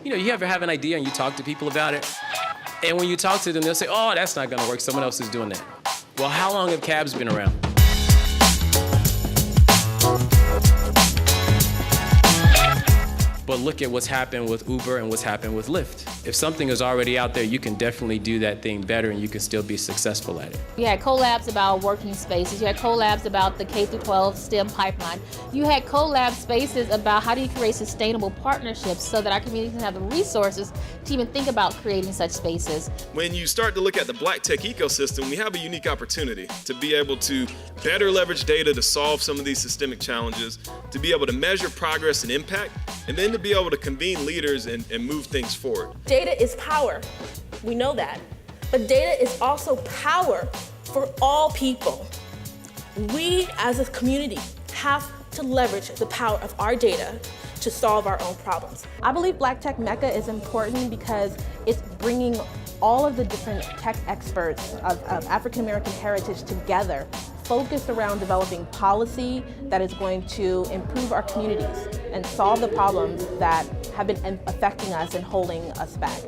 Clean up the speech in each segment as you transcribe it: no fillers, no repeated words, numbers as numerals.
You know, you ever have an idea and you talk to people about it, and when you talk to them, they'll say, oh, that's not gonna work, someone else is doing that. Well, how long have cabs been around? But look at what's happened with Uber and what's happened with Lyft. If something is already out there, you can definitely do that thing better and you can still be successful at it. You had collabs about working spaces. You had collabs about the K-12 STEM pipeline. You had collab spaces about how do you create sustainable partnerships so that our community can have the resources to even think about creating such spaces. When you start to look at the Black tech ecosystem, we have a unique opportunity to be able to better leverage data to solve some of these systemic challenges, to be able to measure progress and impact, and then to be able to convene leaders and move things forward. Data is power, we know that. But data is also power for all people. We as a community have to leverage the power of our data to solve our own problems. I believe Black Tech Mecca is important because it's bringing all of the different tech experts of African American heritage together, focused around developing policy that is going to improve our communities and solve the problems that have been affecting us and holding us back.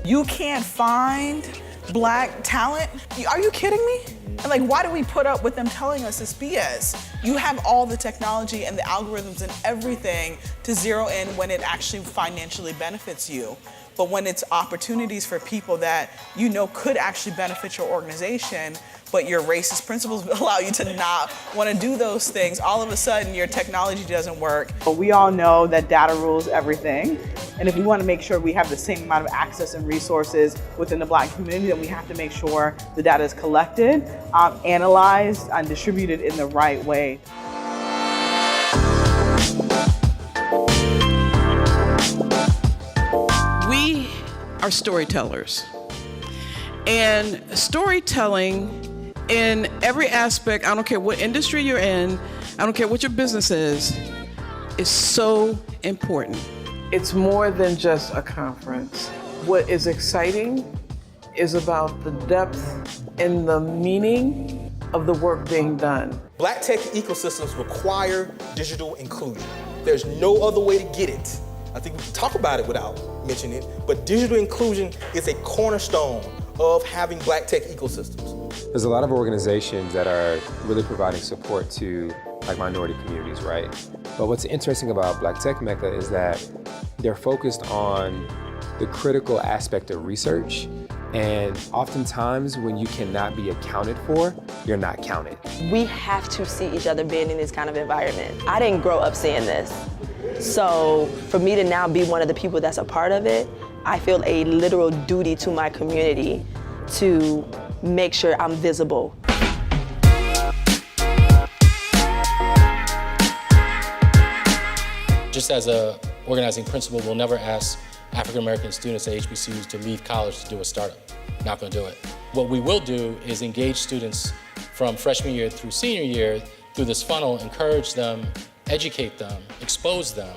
You can't find Black talent? Are you kidding me? And like, why do we put up with them telling us this BS? You have all the technology and the algorithms and everything to zero in when it actually financially benefits you. But when it's opportunities for people that you know could actually benefit your organization, but your racist principles allow you to not want to do those things, all of a sudden your technology doesn't work. But we all know that data rules everything. And if we want to make sure we have the same amount of access and resources within the Black community, then we have to make sure the data is collected, analyzed, and distributed in the right way. We are storytellers. And storytelling in every aspect, I don't care what industry you're in, I don't care what your business is so important. It's more than just a conference. What is exciting is about the depth and the meaning of the work being done. Black tech ecosystems require digital inclusion. There's no other way to get it. I think we can talk about it without mentioning it, but digital inclusion is a cornerstone of having Black tech ecosystems. There's a lot of organizations that are really providing support to like minority communities, right? But what's interesting about Black Tech Mecca is that they're focused on the critical aspect of research, and oftentimes when you cannot be accounted for, you're not counted. We have to see each other being in this kind of environment. I didn't grow up seeing this. So for me to now be one of the people that's a part of it, I feel a literal duty to my community to make sure I'm visible. Just as a organizing principle, we'll never ask African American students at HBCUs to leave college to do a startup. Not gonna do it. What we will do is engage students from freshman year through senior year through this funnel, encourage them, educate them, expose them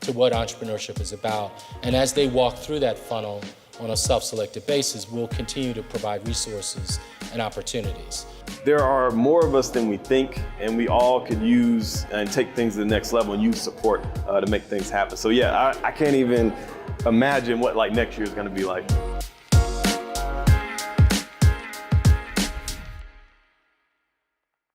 to what entrepreneurship is about. And as they walk through that funnel on a self-selected basis, we'll continue to provide resources and opportunities. There are more of us than we think, and we all could use and take things to the next level and use support to make things happen. So yeah, I can't even imagine what like next year is gonna be like.